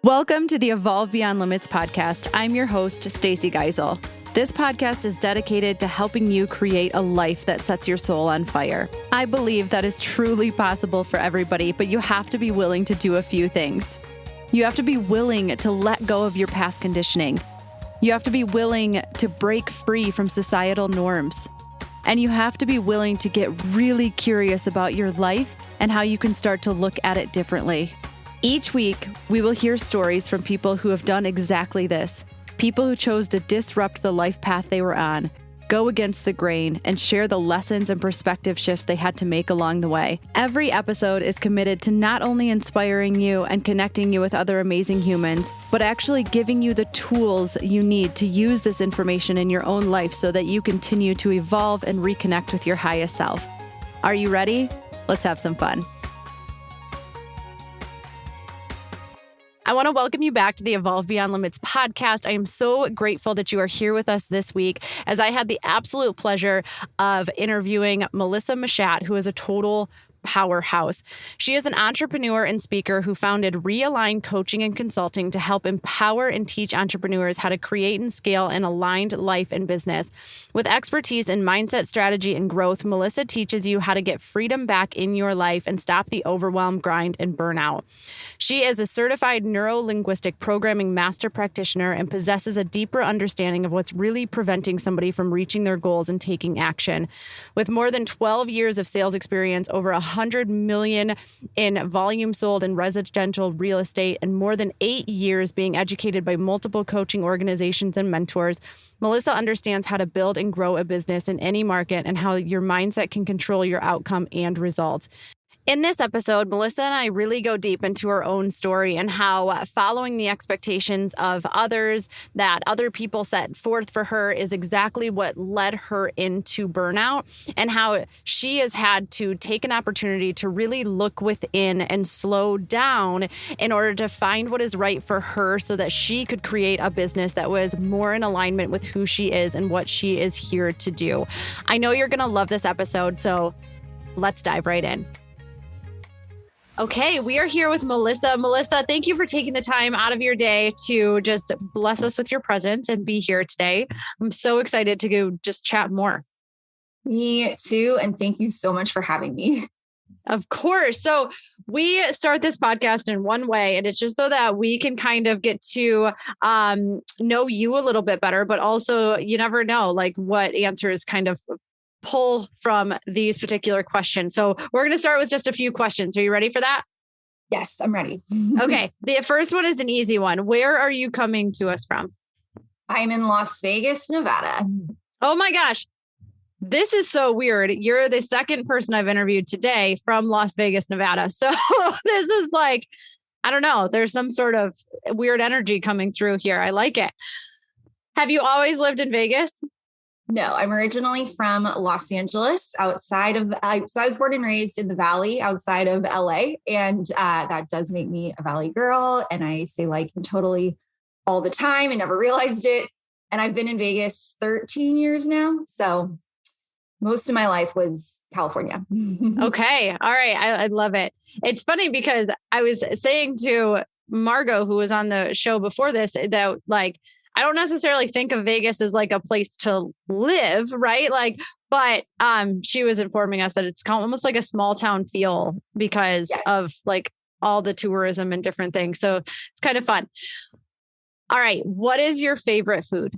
Welcome to the Evolve Beyond Limits podcast. I'm your host, Stacey Geisel. This podcast is dedicated to helping you create a life that sets your soul on fire. I believe that is truly possible for everybody, but you have to be willing to do a few things. You have to be willing to let go of your past conditioning. You have to be willing to break free from societal norms. And you have to be willing to get really curious about your life and how you can start to look at it differently. Each week, we will hear stories from people who have done exactly this. People who chose to disrupt the life path they were on, go against the grain, and share the lessons and perspective shifts they had to make along the way. Every episode is committed to not only inspiring you and connecting you with other amazing humans, but actually giving you the tools you need to use this information in your own life so that you continue to evolve and reconnect with your highest self. Are you ready? Let's have some fun. I want to welcome you back to the Evolve Beyond Limits podcast. I am so grateful that you are here with us this week, as I had the absolute pleasure of interviewing Melissa Machat, who is a total powerhouse. She is an entrepreneur and speaker who founded Realign Coaching and Consulting to help empower and teach entrepreneurs how to create and scale an aligned life and business. With expertise in mindset, strategy, and growth, Melissa teaches you how to get freedom back in your life and stop the overwhelm, grind, and burnout. She is a certified neuro-linguistic programming master practitioner and possesses a deeper understanding of what's really preventing somebody from reaching their goals and taking action. With more than 12 years of sales experience, over 100 million in volume sold in residential real estate, and more than 8 years being educated by multiple coaching organizations and mentors, Melissa understands how to build and grow a business in any market and how your mindset can control your outcome and results. In this episode, Melissa and I really go deep into her own story and how following the expectations of others that other people set forth for her is exactly what led her into burnout, and how she has had to take an opportunity to really look within and slow down in order to find what is right for her so that she could create a business that was more in alignment with who she is and what she is here to do. I know you're going to love this episode, so let's dive right in. Okay, we are here with Melissa. Melissa, thank you for taking the time out of your day to just bless us with your presence and be here today. I'm so excited to go just chat more. Me too. And thank you so much for having me. Of course. So we start this podcast in one way, and it's just so that we can kind of get to know you a little bit better, but also you never know like what answers kind of pull from these particular questions. So we're going to start with just a few questions. Are you ready for that? Yes, I'm ready. Okay. The first one is an easy one. Where are you coming to us from? I'm in Las Vegas, Nevada. Oh my gosh. This is so weird. You're the second person I've interviewed today from Las Vegas, Nevada. So this is like, I don't know. There's some sort of weird energy coming through here. I like it. Have you always lived in Vegas? No, I'm originally from Los Angeles, so I was born and raised in the Valley outside of LA. And that does make me a Valley girl. And I say like totally all the time and never realized it. And I've been in Vegas 13 years now. So most of my life was California. Okay. All right. I love it. It's funny because I was saying to Margot, who was on the show before this, that like, I don't necessarily think of Vegas as like a place to live, right? Like, but she was informing us that it's almost like a small town feel because of like all the tourism and different things. So it's kind of fun. All right. What is your favorite food?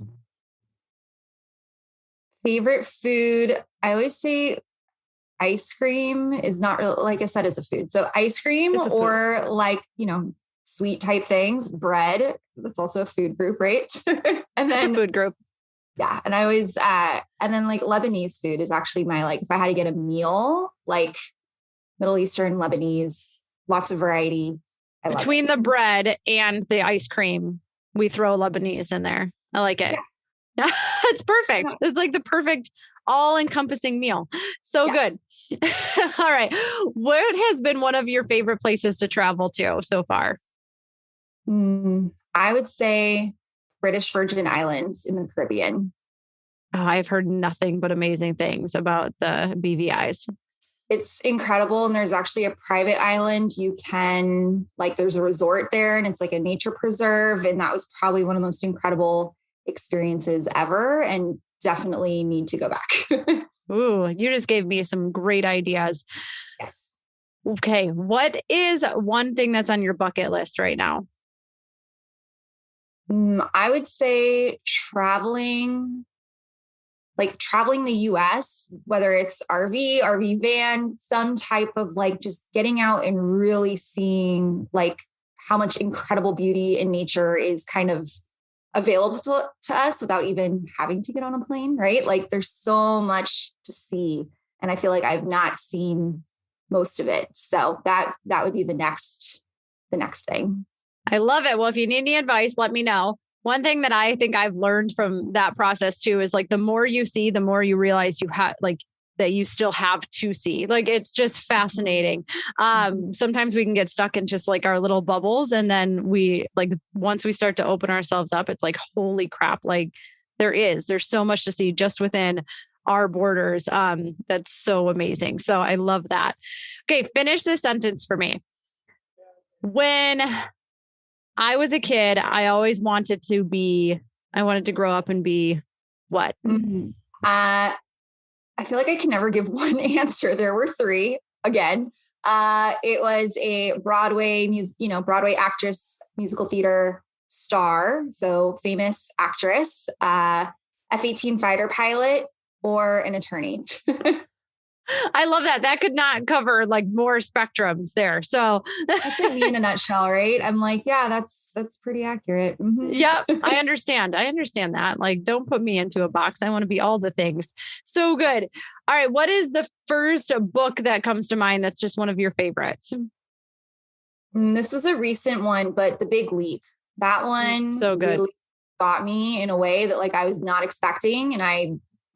Favorite food? I always say ice cream is not really, like I said, is a food. So ice cream or like, sweet type things, bread. That's also a food group, right? And then it's a food group. Yeah. And I always, and then like Lebanese food is actually my, like, if I had to get a meal, like Middle Eastern, Lebanese, lots of variety. Between the bread and the ice cream, we throw Lebanese in there. I like it. Yeah. It's perfect. Yeah. It's like the perfect all-encompassing meal. So good. All right. What has been one of your favorite places to travel to so far? I would say British Virgin Islands in the Caribbean. Oh, I've heard nothing but amazing things about the BVIs. It's incredible. And there's actually a private island. You can there's a resort there and it's like a nature preserve. And that was probably one of the most incredible experiences ever, and definitely need to go back. Ooh, you just gave me some great ideas. Yes. Okay. What is one thing that's on your bucket list right now? I would say traveling the US, whether it's RV van, some type of just getting out and really seeing how much incredible beauty in nature is kind of available to us without even having to get on a plane, right? There's so much to see. And I feel like I've not seen most of it. So that would be the next thing. I love it. Well, if you need any advice, let me know. One thing that I think I've learned from that process too is the more you see, the more you realize you have that you still have to see. It's just fascinating. Sometimes we can get stuck in just our little bubbles. And then we once we start to open ourselves up, it's holy crap. There's so much to see just within our borders. That's so amazing. So I love that. Okay. Finish this sentence for me. When I was a kid, I always wanted to grow up and be what? Mm-hmm. I feel like I can never give one answer. There were three again. It was a Broadway Broadway actress, musical theater star. So famous actress, F-18 fighter pilot, or an attorney. I love that. That could not cover more spectrums there. So that's me in a nutshell, right? I'm yeah, that's pretty accurate. Mm-hmm. Yep. I understand. I understand that. Don't put me into a box. I want to be all the things. So good. All right. What is the first book that comes to mind that's just one of your favorites? This was a recent one, but The Big Leap. That one so good. Really got me in a way that I was not expecting. And I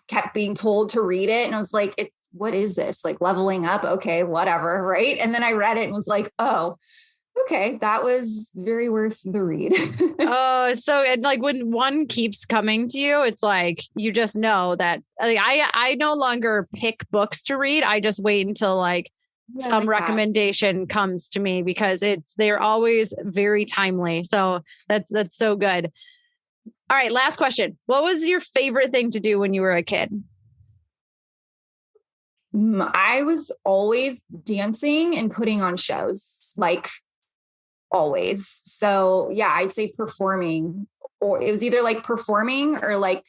kept being told to read it. And I was what is this? Leveling up. Okay, whatever. Right. And then I read it and was oh, okay. That was very worth the read. Oh, so and when one keeps coming to you, it's you just know that I no longer pick books to read. I just wait until some recommendation comes to me because they're always very timely. So that's so good. All right. Last question. What was your favorite thing to do when you were a kid? I was always dancing and putting on shows, always. So yeah, I'd say performing, or it was either performing or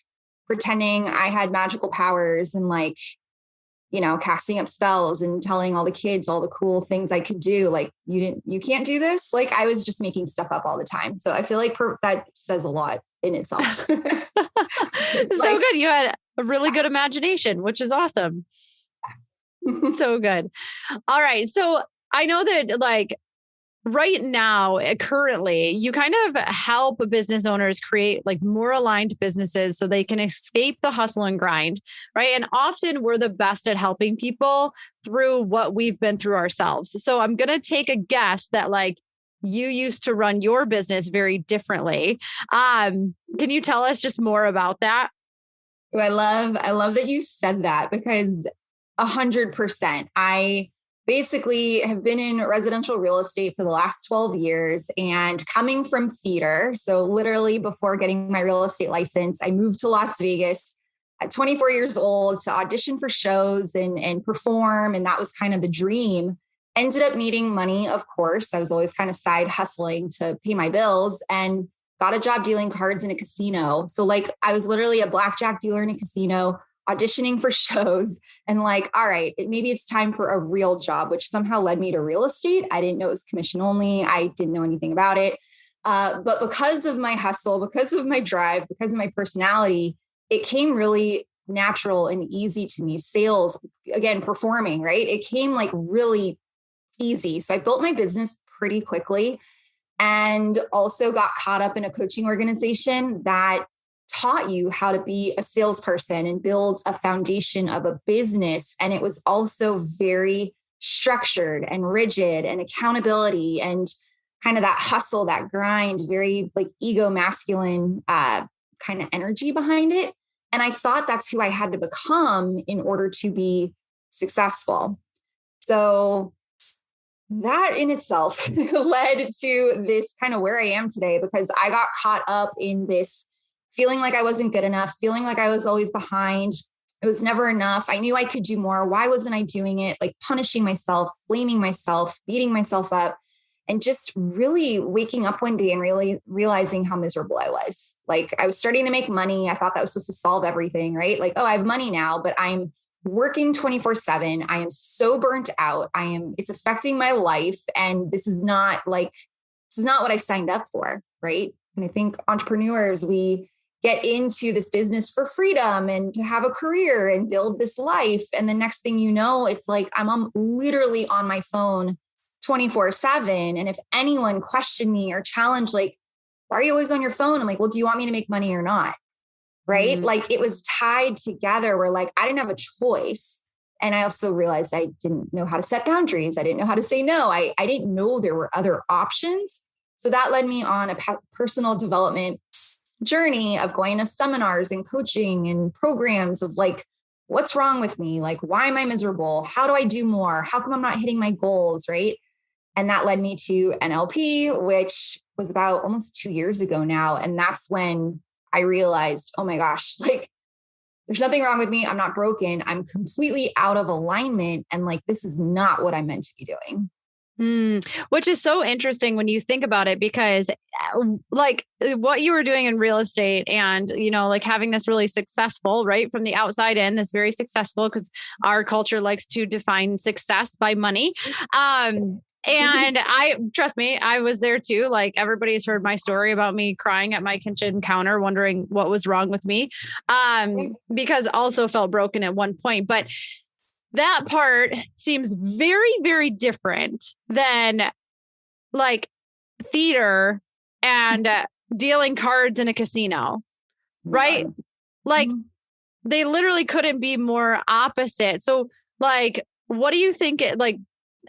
pretending I had magical powers and casting up spells and telling all the kids all the cool things I could do. You can't do this. I was just making stuff up all the time. So I feel that says a lot in itself. So good. You had a really good imagination, which is awesome. So good. All right. So I know that right now, currently, you kind of help business owners create more aligned businesses so they can escape the hustle and grind, right? And often we're the best at helping people through what we've been through ourselves. So I'm going to take a guess that you used to run your business very differently. Can you tell us just more about that? I love that you said that because 100%. I basically have been in residential real estate for the last 12 years and coming from theater. So literally before getting my real estate license, I moved to Las Vegas at 24 years old to audition for shows and perform. And that was kind of the dream. Ended up needing money, of course. I was always kind of side hustling to pay my bills and got a job dealing cards in a casino. So I was literally a blackjack dealer in a casino, auditioning for shows and all right, maybe it's time for a real job, which somehow led me to real estate. I didn't know it was commission only. I didn't know anything about it. But because of my hustle, because of my drive, because of my personality, it came really natural and easy to me. Sales, again, performing, right? It came really easy. So I built my business pretty quickly and also got caught up in a coaching organization that taught you how to be a salesperson and build a foundation of a business. And it was also very structured and rigid and accountability and kind of that hustle, that grind, very ego masculine kind of energy behind it. And I thought that's who I had to become in order to be successful. So that in itself led to this kind of where I am today, because I got caught up in this feeling like I wasn't good enough, feeling like I was always behind. It was never enough. I knew I could do more. Why wasn't I doing it? Like punishing myself, blaming myself, beating myself up, and just really waking up one day and really realizing how miserable I was. Like I was starting to make money. I thought that was supposed to solve everything, right? Like, oh, I have money now, but I'm working 24/7. I am so burnt out. It's affecting my life. And this is not what I signed up for. Right. And I think entrepreneurs, we get into this business for freedom and to have a career and build this life. And the next thing you know, it's like, I'm literally on my phone 24/7. And if anyone questioned me or challenged, like, why are you always on your phone? I'm like, well, do you want me to make money or not? Right. Like it was tied together where like, I didn't have a choice. And I also realized I didn't know how to set boundaries. I didn't know how to say no. I didn't know there were other options. So that led me on a personal development journey of going to seminars and coaching and programs of like, what's wrong with me? Like, why am I miserable? How do I do more? How come I'm not hitting my goals? Right. And that led me to NLP, which was about almost 2 years ago now. And that's when I realized, oh my gosh, like there's nothing wrong with me. I'm not broken. I'm completely out of alignment. And like, this is not what I'm meant to be doing. Which is so interesting when you think about it, because like what you were doing in real estate and, like having this really successful, right, from the outside in, this very successful, because our culture likes to define success by money. And trust me, I was there too. Like everybody's heard my story about me crying at my kitchen counter, wondering what was wrong with me. Because also felt broken at one point, but that part seems very, very different than like theater and dealing cards in a casino, right? Like they literally couldn't be more opposite. So like, what do you think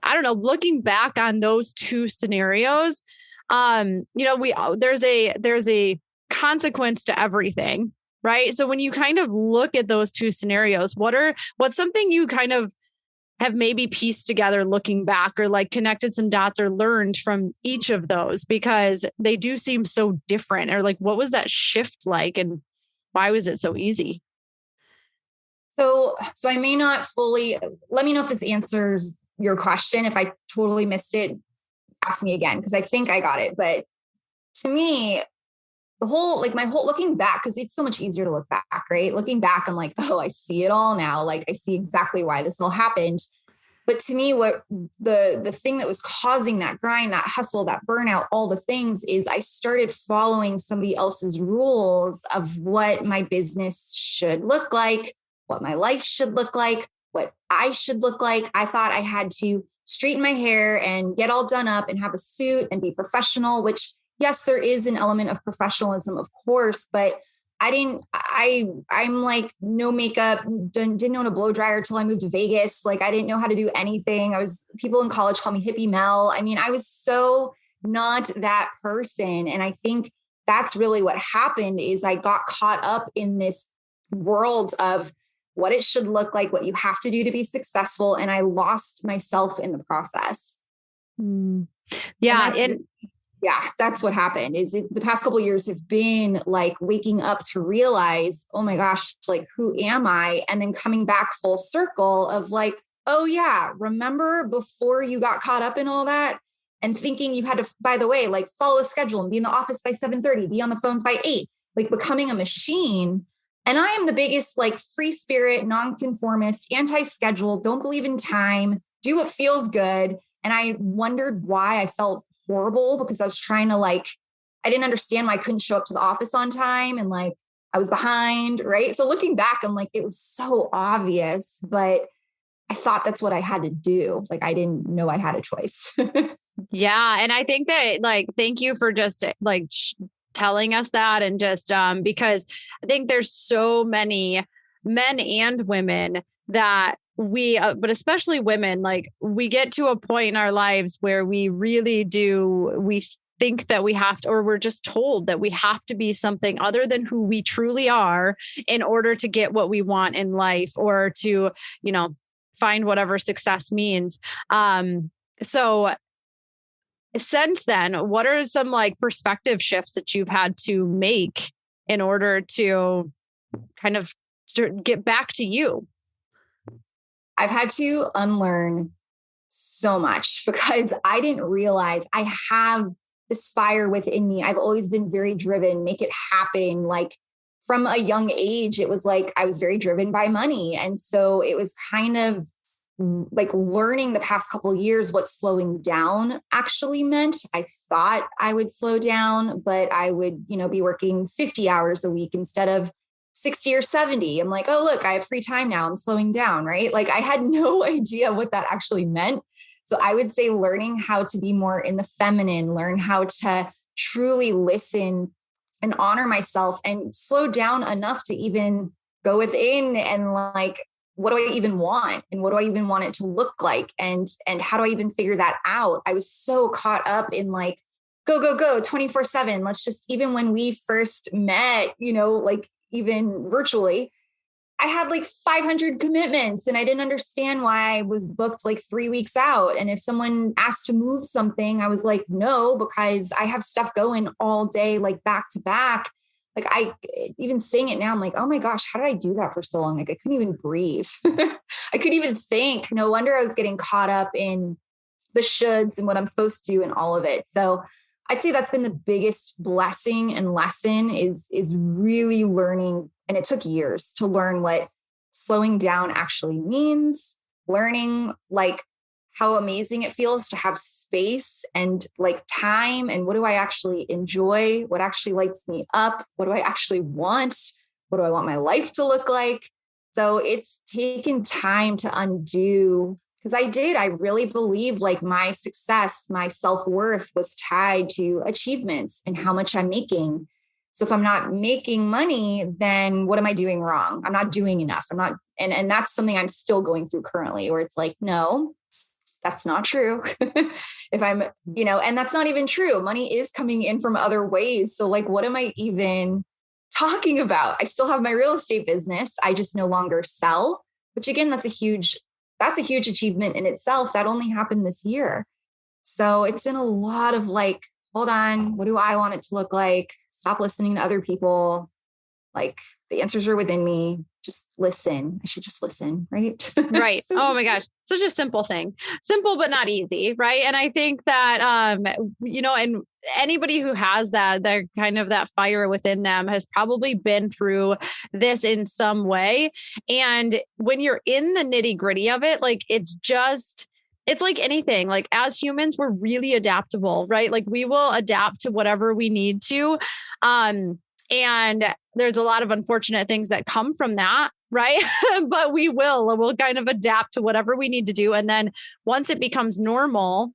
I don't know, looking back on those two scenarios, there's a consequence to everything, right? So when you kind of look at those two scenarios, what's something you kind of have maybe pieced together looking back, or like connected some dots or learned from each of those, because they do seem so different? Or like, what was that shift like and why was it so easy? So I may not fully, let me know if this answers your question. If I totally missed it, ask me again, because I think I got it. But to me, my whole looking back, because it's so much easier to look back, right? Looking back, I'm like, oh, I see it all now. Like I see exactly why this all happened. But to me, what the thing that was causing that grind, that hustle, that burnout, all the things, is I started following somebody else's rules of what my business should look like, what my life should look like, what I should look like. I thought I had to straighten my hair and get all done up and have a suit and be professional, which yes, there is an element of professionalism, of course, but I'm like no makeup, didn't own a blow dryer till I moved to Vegas. Like I didn't know how to do anything. People in college call me hippie Mel. I mean, I was so not that person. And I think that's really what happened is I got caught up in this world of what it should look like, what you have to do to be successful. And I lost myself in the process. Yeah. That's what happened. The past couple of years have been like waking up to realize, oh my gosh, like, who am I? And then coming back full circle of like, oh yeah, remember before you got caught up in all that and thinking you had to, by the way, like follow a schedule and be in the office by 7:30, be on the phones by 8, like becoming a machine. And I am the biggest like free spirit, nonconformist, anti-schedule, don't believe in time, do what feels good. And I wondered why I felt horrible, because I was trying to I didn't understand why I couldn't show up to the office on time. And like, I was behind. Right. So looking back, I'm like, it was so obvious, but I thought that's what I had to do. Like, I didn't know I had a choice. Yeah. And I think that thank you for just telling us that. And just because I think there's so many men and women that but especially women, like we get to a point in our lives where we think that we have to, or we're just told that we have to be something other than who we truly are in order to get what we want in life, or to, find whatever success means. So since then, what are some like perspective shifts that you've had to make in order to kind of get back to you? I've had to unlearn so much because I didn't realize I have this fire within me. I've always been very driven, make it happen. Like from a young age, it was like I was very driven by money. And so it was kind of like learning the past couple of years what slowing down actually meant. I thought I would slow down, but I would, be working 50 hours a week instead of 60 or 70. I'm like, oh, look, I have free time now. I'm slowing down, right? Like I had no idea what that actually meant. So I would say learning how to be more in the feminine, learn how to truly listen and honor myself and slow down enough to even go within and like, what do I even want? And what do I even want it to look like? And how do I even figure that out? I was so caught up in like, go, 24/7. Let's just, even when we first met, like even virtually, I had like 500 commitments and I didn't understand why I was booked like 3 weeks out. And if someone asked to move something, I was like, no, because I have stuff going all day, like back to back. Like I even saying it now, I'm like, oh my gosh, how did I do that for so long? Like I couldn't even breathe. I couldn't even think. No wonder I was getting caught up in the shoulds and what I'm supposed to do and all of it. So I'd say that's been the biggest blessing and lesson is really learning. And it took years to learn what slowing down actually means, learning like how amazing it feels to have space and like time. And what do I actually enjoy? What actually lights me up? What do I actually want? What do I want my life to look like? So it's taken time to undo because I really believe like my success, my self-worth was tied to achievements and how much I'm making. So if I'm not making money, then what am I doing wrong? I'm not doing enough. I'm not. And that's something I'm still going through currently where it's like, no, that's not true. If I'm, and that's not even true. Money is coming in from other ways. So like, what am I even talking about? I still have my real estate business. I just no longer sell, which again, that's a huge achievement in itself. That only happened this year. So it's been a lot of like, hold on, what do I want it to look like? Stop listening to other people. Like the answers are within me. Just listen. I should just listen, right? Right. Oh my gosh. Such a simple thing. Simple, but not easy. Right. And I think that, and anybody who has that, they're kind of that fire within them has probably been through this in some way. And when you're in the nitty gritty of it, like it's like anything, like as humans, we're really adaptable, right? Like we will adapt to whatever we need to. And there's a lot of unfortunate things that come from that, right? But we'll kind of adapt to whatever we need to do. And then once it becomes normal,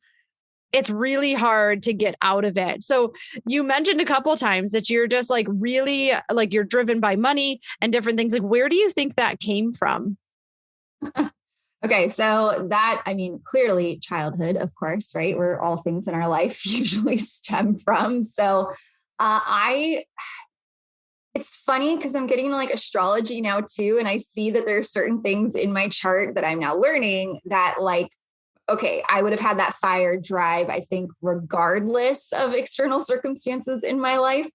it's really hard to get out of it. So you mentioned a couple of times that you're just like really like you're driven by money and different things. Like, where do you think that came from? Okay. So clearly childhood, of course, right? Where all things in our life usually stem from. So it's funny because I'm getting into like astrology now too. And I see that there are certain things in my chart that I'm now learning that like, okay, I would have had that fire drive, I think, regardless of external circumstances in my life.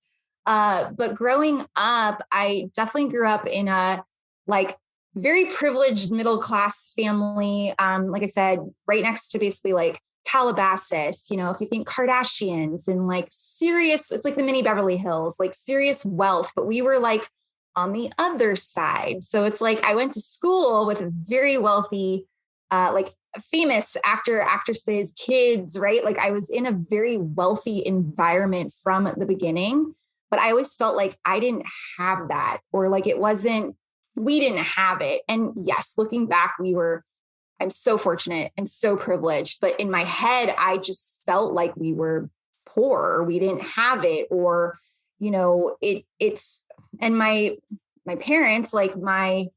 But growing up, I definitely grew up in a like very privileged middle-class family. Like I said, right next to basically like Calabasas, if you think Kardashians and like serious, it's like the mini Beverly Hills, like serious wealth, but we were like on the other side. So it's like, I went to school with a very wealthy, like famous actresses, kids, right? Like I was in a very wealthy environment from the beginning, but I always felt like I didn't have that, or like we didn't have it. And yes, looking back, I'm so fortunate and so privileged, but in my head, I just felt like we were poor, or we didn't have it, or, and my parents, like my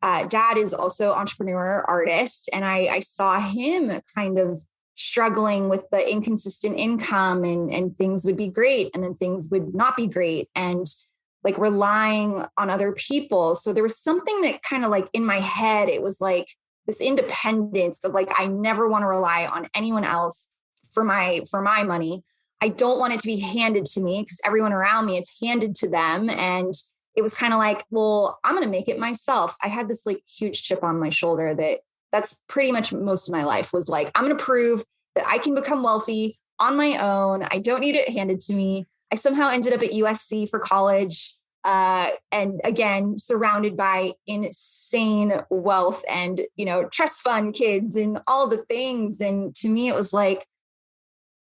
dad is also entrepreneur artist. And I saw him kind of struggling with the inconsistent income and things would be great. And then things would not be great. And like relying on other people. So there was something that kind of like in my head, it was like, this independence of like, I never want to rely on anyone else for my money. I don't want it to be handed to me because everyone around me, it's handed to them. And it was kind of like, well, I'm going to make it myself. I had this like huge chip on my shoulder that's pretty much most of my life was like, I'm going to prove that I can become wealthy on my own. I don't need it handed to me. I somehow ended up at USC for college. And again, surrounded by insane wealth and, trust fund kids and all the things. And to me, it was like,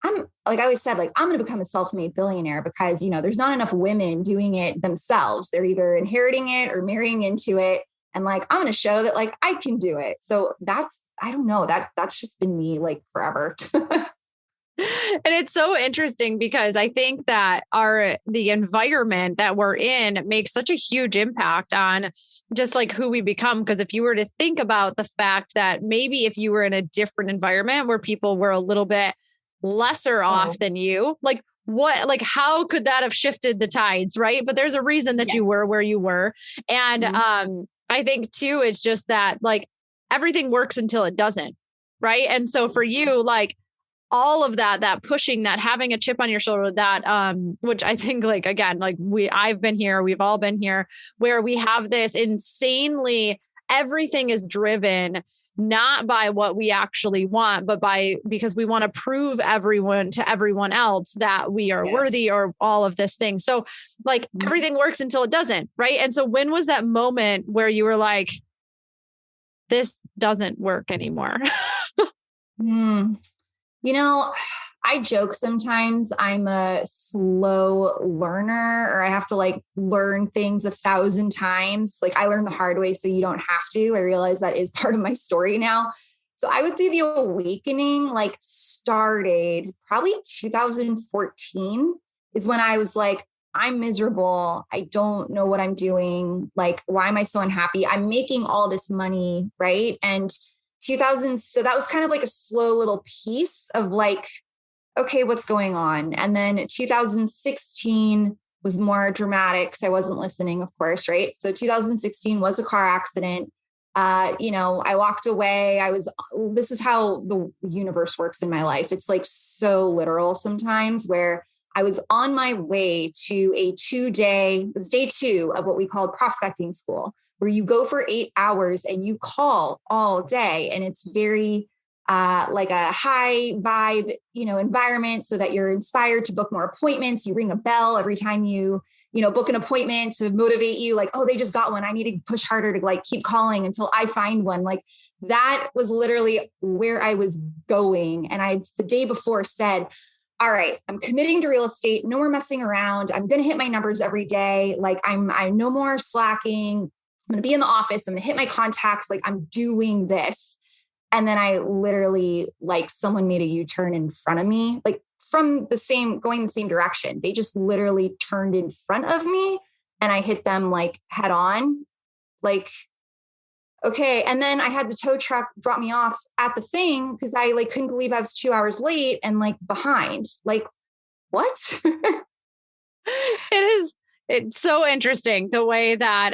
I'm like I always said, like, I'm going to become a self-made billionaire because, there's not enough women doing it themselves. They're either inheriting it or marrying into it. And like, I'm going to show that like, I can do it. So I don't know, that's just been me like forever. And it's so interesting because I think that the environment that we're in makes such a huge impact on just like who we become. Because if you were to think about the fact that maybe if you were in a different environment where people were a little bit lesser off than you, like how could that have shifted the tides? Right. But there's a reason that you were where you were. And I think too, it's just that like everything works until it doesn't. Right. And so for you, like, all of that pushing, that having a chip on your shoulder, that, which I think like, again, like I've been here, we've all been here where we have this insanely, everything is driven not by what we actually want, but because we want to prove to everyone else that we are worthy or all of this thing. So like everything works until it doesn't. Right. And so when was that moment where you were like, this doesn't work anymore? I joke sometimes I'm a slow learner, or I have to like learn things 1,000 times. Like I learned the hard way, so you don't have to. I realize that is part of my story now. So I would say the awakening like started probably 2014 is when I was like, I'm miserable. I don't know what I'm doing. Like, why am I so unhappy? I'm making all this money, right? And so that was kind of like a slow little piece of like, okay, what's going on? And then 2016 was more dramatic because I wasn't listening, of course, right? So 2016 was a car accident. I walked away. This is how the universe works in my life. It's like so literal sometimes, where I was on my way to it was day 2 of what we called prospecting school, where you go for 8 hours and you call all day. And it's very like a high vibe, environment, so that you're inspired to book more appointments. You ring a bell every time you book an appointment to motivate you. Like, oh, they just got one. I need to push harder to like keep calling until I find one. Like that was literally where I was going. And I the day before said, all right, I'm committing to real estate. No more messing around. I'm going to hit my numbers every day. Like I'm no more slacking. I'm going to be in the office. I'm going to hit my contacts. Like I'm doing this. And then I literally, like, someone made a U-turn in front of me, like going the same direction. They just literally turned in front of me and I hit them like head on, like, okay. And then I had the tow truck drop me off at the thing because I like couldn't believe I was 2 hours late and like behind. Like, what? It's so interesting the way that,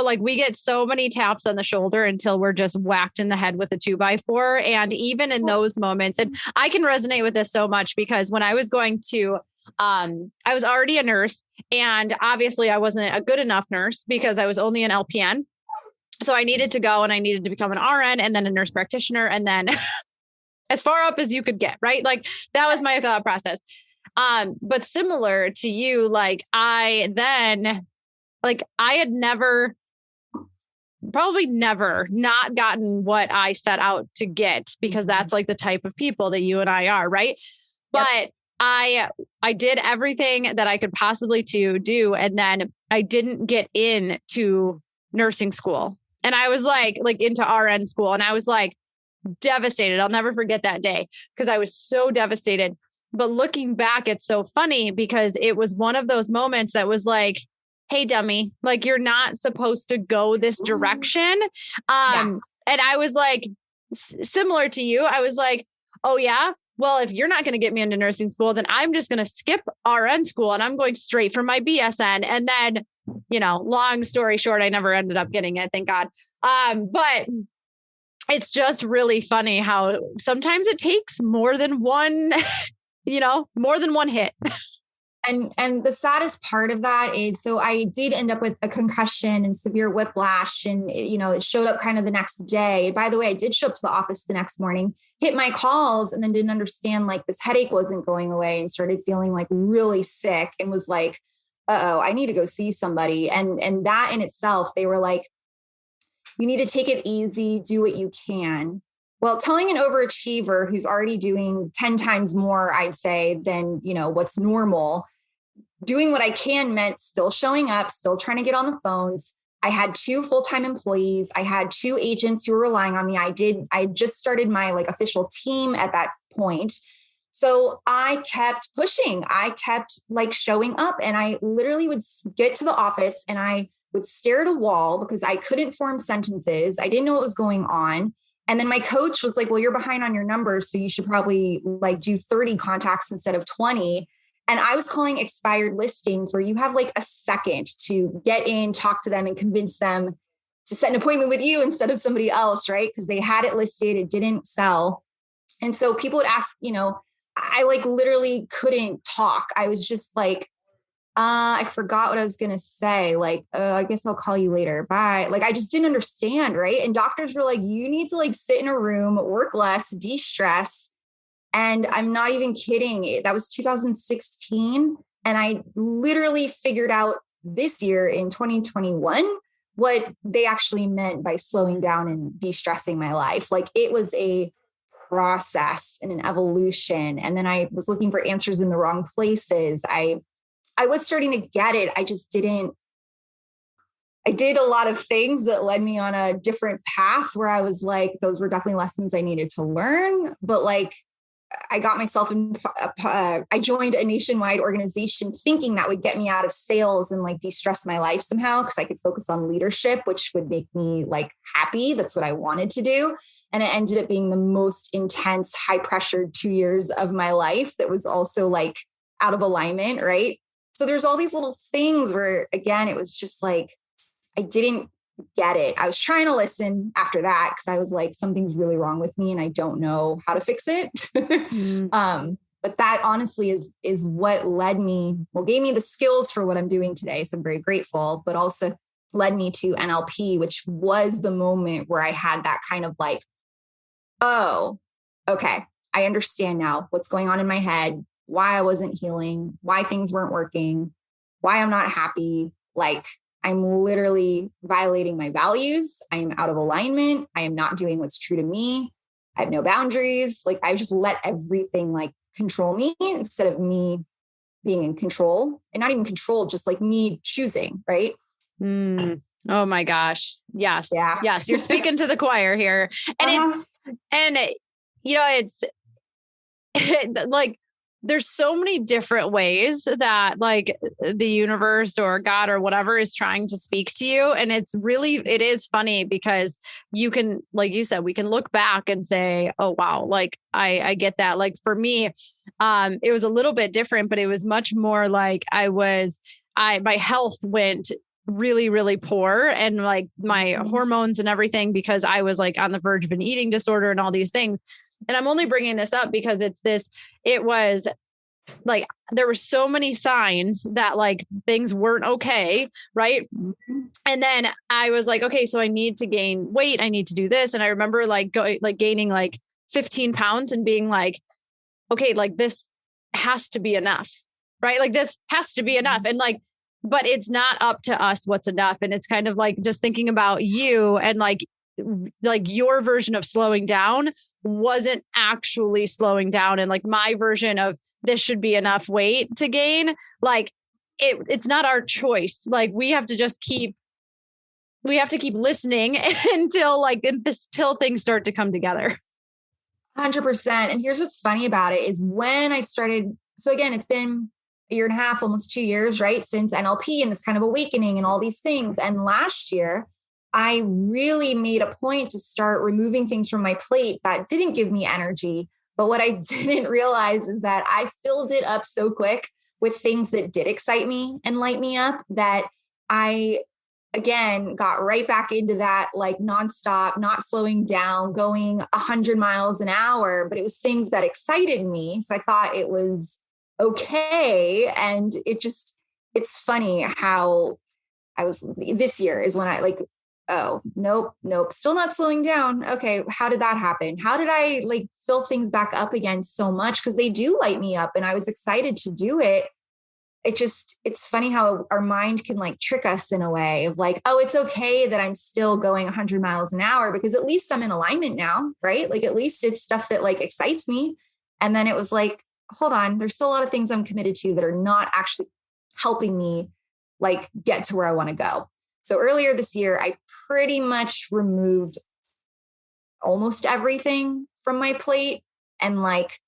like we get so many taps on the shoulder until we're just whacked in the head with a 2x4. And even in those moments, and I can resonate with this so much because when I was I was already a nurse, and obviously I wasn't a good enough nurse because I was only an LPN. So I needed to go and I needed to become an RN and then a nurse practitioner. And then as far up as you could get, right? Like that was my thought process. But similar to you, like I had probably never not gotten what I set out to get, because that's like the type of people that you and I are. Right. Yep. But I did everything that I could possibly do. And then I didn't get into nursing school, and I was like into RN school, and I was like devastated. I'll never forget that day because I was so devastated. But looking back, it's so funny because it was one of those moments that was like, hey, dummy, like you're not supposed to go this direction. And I was like, similar to you, I was like, oh yeah, well, if you're not going to get me into nursing school, then I'm just going to skip RN school and I'm going straight for my BSN. And then, long story short, I never ended up getting it. Thank God. But it's just really funny how sometimes it takes more than one, more than one hit. And the saddest part of that is, so I did end up with a concussion and severe whiplash, and it showed up kind of the next day. By the way, I did show up to the office the next morning, hit my calls, and then didn't understand like this headache wasn't going away, and started feeling like really sick, and was like, uh-oh, I need to go see somebody. And that in itself, they were like, you need to take it easy, do what you can. Well, telling an overachiever who's already doing 10 times more, I'd say, than, what's normal, doing what I can meant still showing up, still trying to get on the phones. I had 2 full-time employees. I had 2 agents who were relying on me. I just started my like official team at that point. So I kept pushing. I kept like showing up, and I literally would get to the office and I would stare at a wall because I couldn't form sentences. I didn't know what was going on. And then my coach was like, well, you're behind on your numbers, so you should probably like do 30 contacts instead of 20. And I was calling expired listings where you have like a second to get in, talk to them, and convince them to set an appointment with you instead of somebody else, right? Because they had it listed, it didn't sell. And so people would ask, I like literally couldn't talk. I was just like, I forgot what I was going to say. Like, I guess I'll call you later. Bye. Like, I just didn't understand. Right. And doctors were like, you need to like sit in a room, work less, de-stress. And I'm not even kidding. That was 2016. And I literally figured out this year in 2021 what they actually meant by slowing down and de-stressing my life. Like, it was a process and an evolution. And then I was looking for answers in the wrong places. I was starting to get it. I did a lot of things that led me on a different path where I was like, those were definitely lessons I needed to learn. But like, I got myself in, I joined a nationwide organization thinking that would get me out of sales and like de-stress my life somehow, because I could focus on leadership, which would make me like happy. That's what I wanted to do. And it ended up being the most intense, high pressured 2 years of my life that was also like out of alignment, right? So there's all these little things where, again, it was just like, I didn't get it. I was trying to listen after that because I was like, something's really wrong with me and I don't know how to fix it. But that honestly is what gave me the skills for what I'm doing today. So I'm very grateful, but also led me to NLP, which was the moment where I had that kind of like, oh, okay, I understand now what's going on in my head, why I wasn't healing, why things weren't working, why I'm not happy. Like, I'm literally violating my values. I am out of alignment. I am not doing what's true to me. I have no boundaries. Like, I've just let everything like control me instead of me being in control, and not even control, just like me choosing. Right. Oh my gosh. Yes. Yeah. Yes. You're speaking to the choir here. And it's like, there's so many different ways that like the universe or God or whatever is trying to speak to you. And it is funny because you can, like you said, we can look back and say, oh, wow, like I get that. Like for me, it was a little bit different, but it was much more like my health went really, really poor, and like my hormones and everything, because I was like on the verge of an eating disorder and all these things. And I'm only bringing this up because it was like, there were so many signs that like things weren't okay. Right. And then I was like, okay, so I need to gain weight. I need to do this. And I remember gaining like 15 pounds and being like, okay, like this has to be enough, right? Like this has to be enough. And like, but it's not up to us what's enough. And it's kind of like just thinking about you and like your version of slowing down wasn't actually slowing down. And like my version of this should be enough weight to gain, like it's not our choice. Like we have to keep listening till things start to come together. 100%. And here's what's funny about it is when I started, so again, it's been a year and a half, almost 2 years, right? Since NLP and this kind of awakening and all these things. And last year, I really made a point to start removing things from my plate that didn't give me energy. But what I didn't realize is that I filled it up so quick with things that did excite me and light me up that I again, got right back into that like nonstop, not slowing down, going 100 miles an hour, but it was things that excited me. So I thought it was okay. And it's funny how this year is when I like, oh, nope, still not slowing down. Okay. How did that happen? How did I like fill things back up again so much? Because they do light me up and I was excited to do it. It's funny how our mind can like trick us in a way of like, oh, it's okay that I'm still going 100 miles an hour because at least I'm in alignment now, right? Like at least it's stuff that like excites me. And then it was like, hold on, there's still a lot of things I'm committed to that are not actually helping me like get to where I want to go. So earlier this year, I pretty much removed almost everything from my plate and like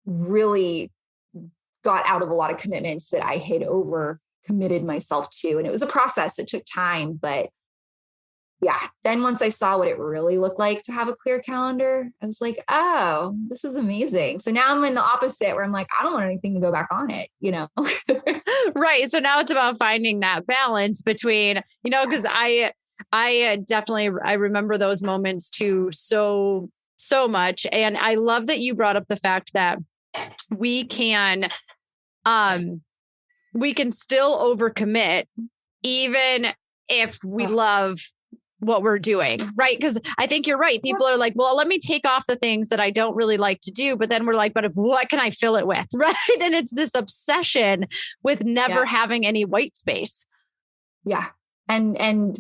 really got out of a lot of commitments that I had over committed myself to. And it was a process. It took time, but yeah. Then once I saw what it really looked like to have a clear calendar, I was like, oh, this is amazing. So now I'm in the opposite where I'm like, I don't want anything to go back on it, you know? Right. So now it's about finding that balance between, you know, because I definitely, I remember those moments too, so much. And I love that you brought up the fact that we can still overcommit even if we love what we're doing, right? Because I think you're right. People are like, well, let me take off the things that I don't really like to do. But then we're like, but what can I fill it with? Right. And it's this obsession with never having any white space. Yeah. And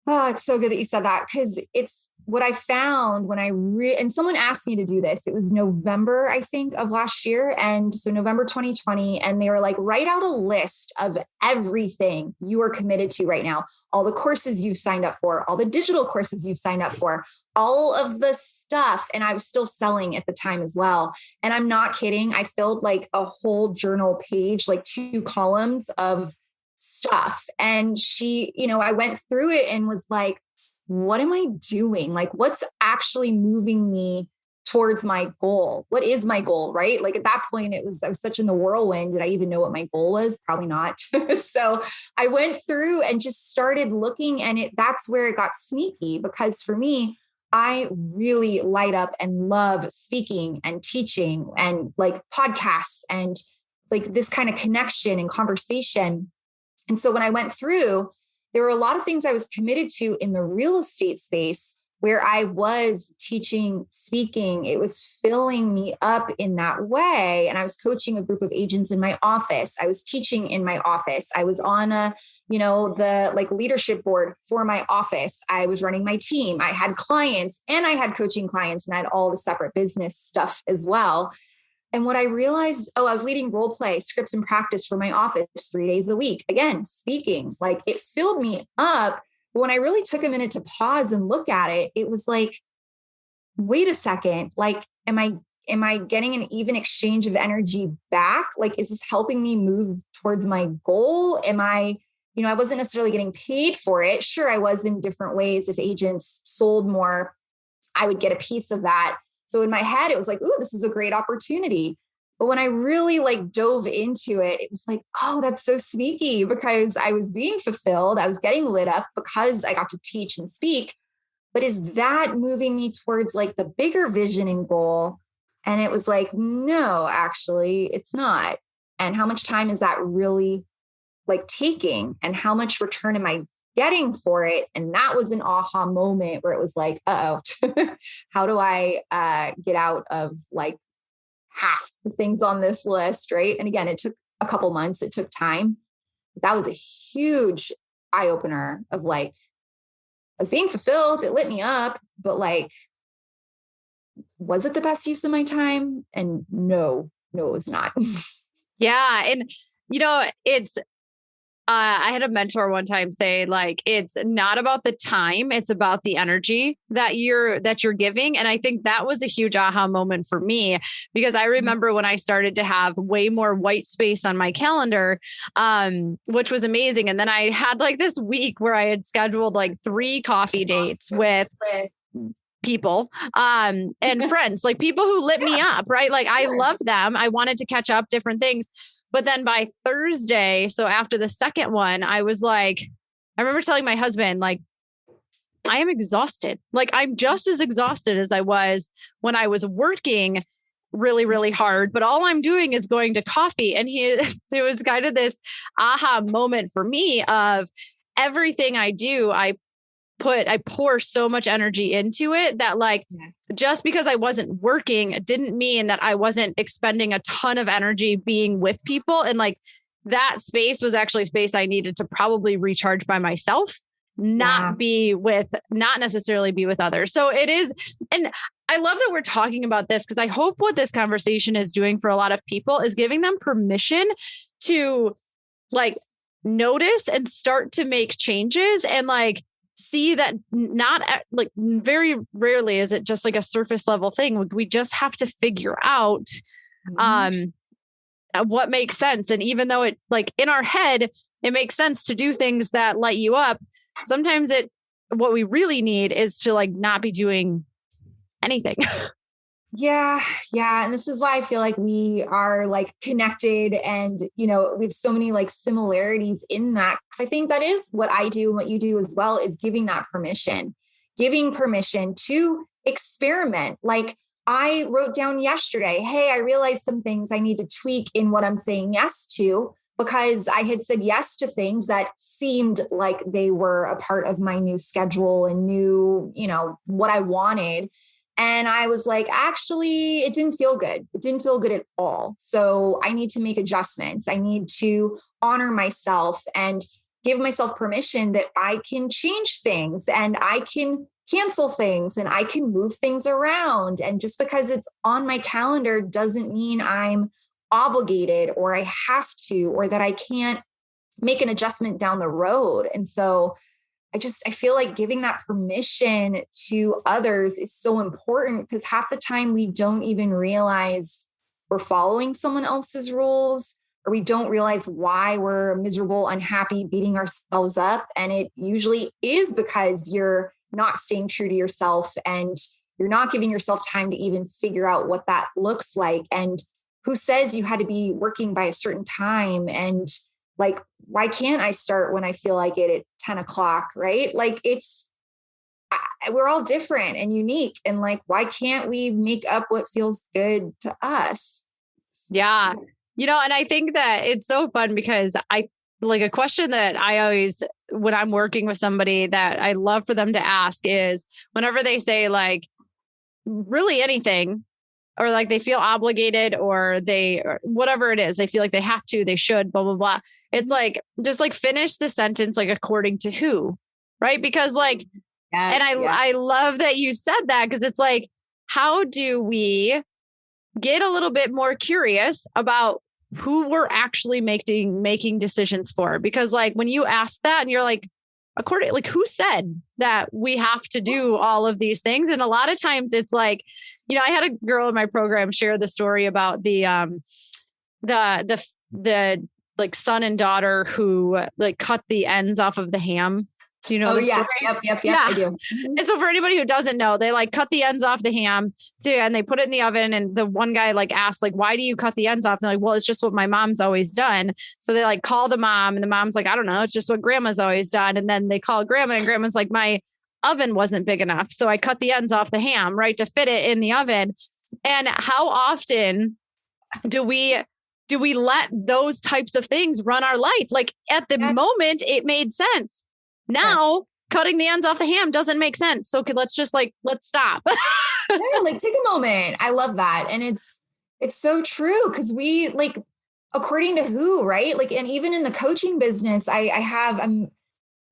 oh, it's so good that you said that because it's what I found when and someone asked me to do this. It was November, I think, of last year. And so November 2020. And they were like, write out a list of everything you are committed to right now. All the courses you've signed up for, all the digital courses you've signed up for, all of the stuff. And I was still selling at the time as well. And I'm not kidding. I filled like a whole journal page, like 2 columns of stuff. And she, you know, I went through it and was like, what am I doing? Like, what's actually moving me towards my goal? What is my goal? Right? Like at that point, I was such in the whirlwind. Did I even know what my goal was? Probably not. So I went through and just started looking, and that's where it got sneaky because for me, I really light up and love speaking and teaching and like podcasts and like this kind of connection and conversation. And so when I went through, there were a lot of things I was committed to in the real estate space where I was teaching, speaking. It was filling me up in that way. And I was coaching a group of agents in my office. I was teaching in my office. I was on the like leadership board for my office. I was running my team. I had clients and I had coaching clients and I had all the separate business stuff as well. And what I realized, I was leading role play scripts and practice for my office 3 days a week. Again, speaking, like it filled me up. But when I really took a minute to pause and look at it, it was like, wait a second, like, am I getting an even exchange of energy back? Like, is this helping me move towards my goal? I wasn't necessarily getting paid for it. Sure, I was in different ways. If agents sold more, I would get a piece of that. So in my head, it was like, ooh, this is a great opportunity. But when I really like dove into it, it was like, oh, that's so sneaky because I was being fulfilled. I was getting lit up because I got to teach and speak. But is that moving me towards like the bigger vision and goal? And it was like, no, actually, it's not. And how much time is that really like taking? And how much return am I getting for it? And that was an aha moment where it was like, how do I get out of like half the things on this list, right? And again, it took a couple months. It took time. That was a huge eye opener of like, I was being fulfilled. It lit me up, but like, was it the best use of my time? And no, it was not. Yeah. And, it's, I had a mentor one time say like, it's not about the time, it's about the energy that you're giving. And I think that was a huge aha moment for me, because I remember when I started to have way more white space on my calendar, which was amazing. And then I had like this week where I had scheduled like 3 coffee dates with people, and friends, like people who lit me up, right? Like I love them. I wanted to catch up, different things. But then by Thursday, so after the second one, I was like, I remember telling my husband, like, I am exhausted. Like, I'm just as exhausted as I was when I was working really, really hard, but all I'm doing is going to coffee. And it was kind of this aha moment for me of everything I do, I pour so much energy into it that like, just because I wasn't working didn't mean that I wasn't expending a ton of energy being with people. And like that space was actually space I needed to probably recharge by myself, not necessarily be with others. So it is. And I love that we're talking about this because I hope what this conversation is doing for a lot of people is giving them permission to like notice and start to make changes and like see that not like very rarely is it just like a surface level thing. We just have to figure out what makes sense. And even though it like in our head, it makes sense to do things that light you up. Sometimes what we really need is to like not be doing anything. Yeah. Yeah. And this is why I feel like we are like connected and, we have so many like similarities in that. Cause I think that is what I do and what you do as well is giving permission to experiment. Like I wrote down yesterday, hey, I realized some things I need to tweak in what I'm saying yes to, because I had said yes to things that seemed like they were a part of my new schedule and new, what I wanted. And I was like, actually, it didn't feel good. It didn't feel good at all. So I need to make adjustments. I need to honor myself and give myself permission that I can change things and I can cancel things and I can move things around. And just because it's on my calendar doesn't mean I'm obligated or I have to, or that I can't make an adjustment down the road. And so I feel like giving that permission to others is so important because half the time we don't even realize we're following someone else's rules, or we don't realize why we're miserable, unhappy, beating ourselves up. And it usually is because you're not staying true to yourself and you're not giving yourself time to even figure out what that looks like. And who says you had to be working by a certain time? And like, why can't I start when I feel like it at 10 o'clock, right? Like we're all different and unique. And like, why can't we make up what feels good to us? Yeah. And I think that it's so fun because I like a question that I always, when I'm working with somebody that I love for them to ask is whenever they say like really anything, or like they feel obligated or whatever it is, they feel like they have to, they should, blah, blah, blah. It's like, just like finish the sentence, like according to who, right? Because like, I love that you said that because it's like, how do we get a little bit more curious about who we're actually making decisions for? Because like when you ask that and you're like, who said that we have to do all of these things? And a lot of times it's like, I had a girl in my program share the story about the like son and daughter who like cut the ends off of the ham. Do you know? Oh yeah. Yep. Yeah. I do. And so for anybody who doesn't know, they like cut the ends off the ham too, and they put it in the oven. And the one guy like asked, like, why do you cut the ends off? And they're like, well, it's just what my mom's always done. So they like call the mom and the mom's like, I don't know. It's just what grandma's always done. And then they call grandma and grandma's like, my oven wasn't big enough. So I cut the ends off the ham, right, to fit it in the oven. And how often do we let those types of things run our life? Like at the moment it made sense. Now cutting the ends off the ham doesn't make sense. So let's stop. Yeah, like take a moment. I love that. And it's so true. Cause we like, according to who, right? Like, and even in the coaching business, I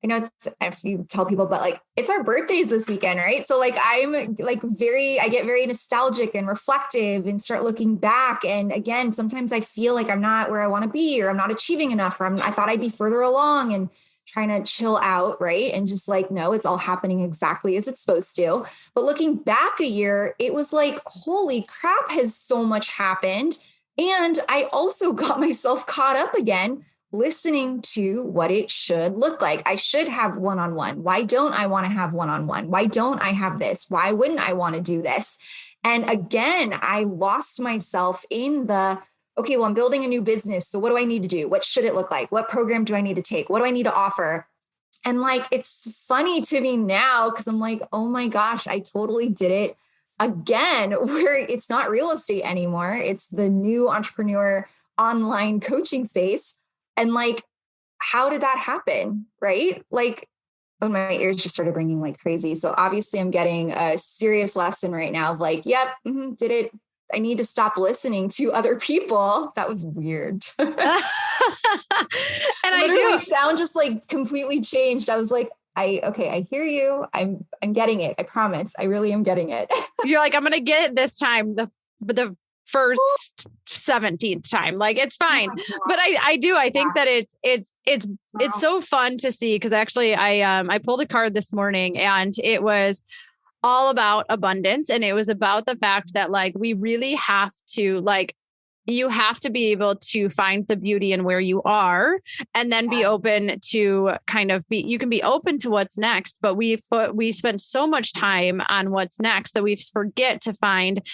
know it's, if you tell people, but like, it's our birthdays this weekend, right? So like, I'm like I get very nostalgic and reflective and start looking back. And again, sometimes I feel like I'm not where I want to be, or I'm not achieving enough, or I thought I'd be further along, and trying to chill out, right? And just like, no, it's all happening exactly as it's supposed to. But looking back a year, it was like, holy crap, has so much happened. And I also got myself caught up again, listening to what it should look like. I should have one-on-one. Why don't I want to have one-on-one? Why don't I have this? Why wouldn't I want to do this? And again, I lost myself in okay, well, I'm building a new business. So what do I need to do? What should it look like? What program do I need to take? What do I need to offer? And like, it's funny to me now because I'm like, oh my gosh, I totally did it again, where it's not real estate anymore. It's the new entrepreneur online coaching space. And like, how did that happen? Right? Like, oh, my ears just started ringing like crazy. So obviously I'm getting a serious lesson right now of like, yep, did it. I need to stop listening to other people. That was weird. And Literally sound just like completely changed. I was like, I hear you. I'm getting it. I promise. I really am getting it. You're like, I'm going to get it this time. The first 17th time, like it's fine. But I think that it's so fun to see. Cause actually I pulled a card this morning and it was all about abundance. And it was about the fact that like, we really have to like, you have to be able to find the beauty in where you are and then be open to you can be open to what's next. But we spend so much time on what's next that we forget to find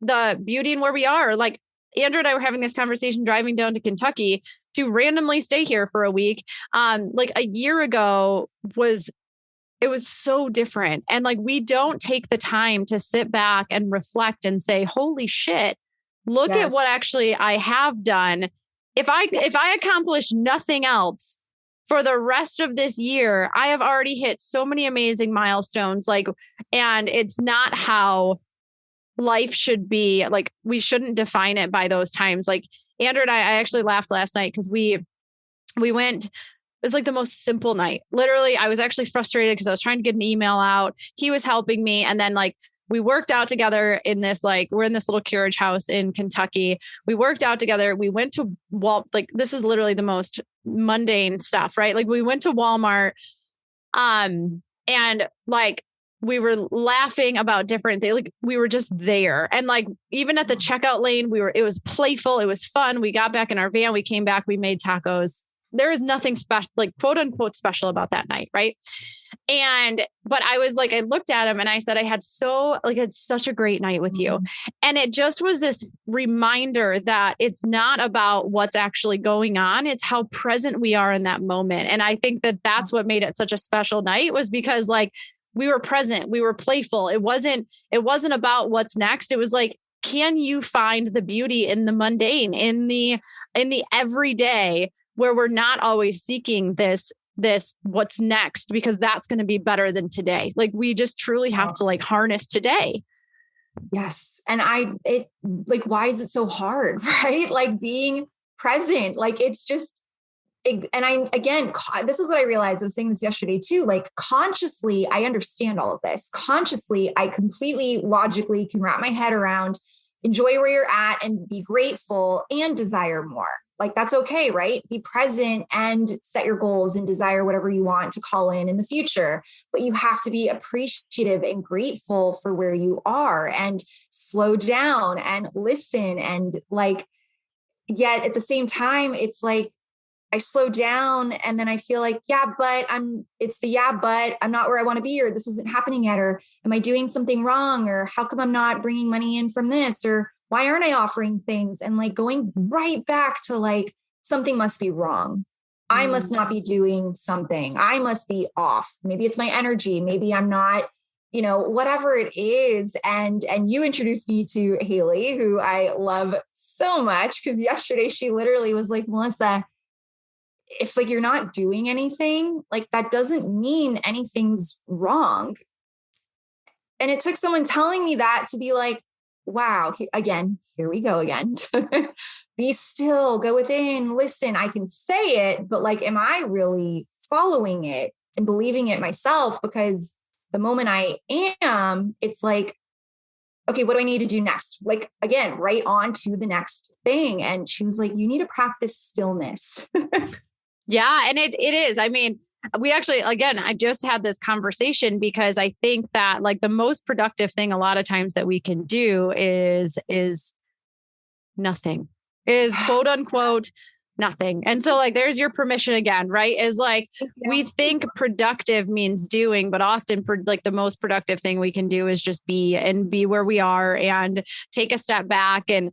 the beauty in where we are. Like Andrew and I were having this conversation driving down to Kentucky to randomly stay here for a week. Like a year ago it was so different. And like, we don't take the time to sit back and reflect and say, holy shit, look at what actually I have done. If I accomplish nothing else for the rest of this year, I have already hit so many amazing milestones. Like, and it's not how life should be. Like, we shouldn't define it by those times. Like Andrew and I actually laughed last night because we went, it was like the most simple night. Literally, I was actually frustrated because I was trying to get an email out. He was helping me. And then like, we worked out together in this, like, we're in this little carriage house in Kentucky. We worked out together. We went to like, this is literally the most mundane stuff, right? Like we went to Walmart, and like, we were laughing about different things. Like we were just there. And like, even at the checkout lane, it was playful. It was fun. We got back in our van. We came back, we made tacos. There is nothing special, like quote unquote special about that night. Right. But I was like, I looked at him and I said, I had such a great night with you. And it just was this reminder that it's not about what's actually going on. It's how present we are in that moment. And I think that that's what made it such a special night, was because like, we were present, we were playful. It wasn't about what's next. It was like, can you find the beauty in the mundane, in the everyday, where we're not always seeking this what's next, because that's going to be better than today. Like we just truly have to like harness today. Yes. And why is it so hard? Right? Like being present, like it's just, this is what I realized. I was saying this yesterday too, like consciously, I understand all of this. Consciously, I completely logically can wrap my head around, enjoy where you're at and be grateful and desire more. Like that's okay, right? Be present and set your goals and desire whatever you want to call in the future. But you have to be appreciative and grateful for where you are and slow down and listen. And like, yet at the same time, it's like, I slow down and then I feel like, but I'm not where I want to be, or this isn't happening yet, or am I doing something wrong? Or how come I'm not bringing money in from this? Or why aren't I offering things? And like going right back to like, something must be wrong. I must not be doing something. I must be off. Maybe it's my energy. Maybe I'm not, whatever it is. And you introduced me to Haley, who I love so much, because yesterday she literally was like, Melissa, if like you're not doing anything, like that doesn't mean anything's wrong. And it took someone telling me that to be like, wow, here we go again. Be still, go within, listen. I can say it, but like, am I really following it and believing it myself? Because the moment I am, it's like, okay, what do I need to do next? Like, again, right on to the next thing. And she was like, you need to practice stillness. Yeah. And it is. I mean, we actually, again, I just had this conversation because I think that like the most productive thing a lot of times that we can do is nothing, is quote unquote nothing. And so like, there's your permission again, right? Is like, we think productive means doing, but often like the most productive thing we can do is just be where we are and take a step back. And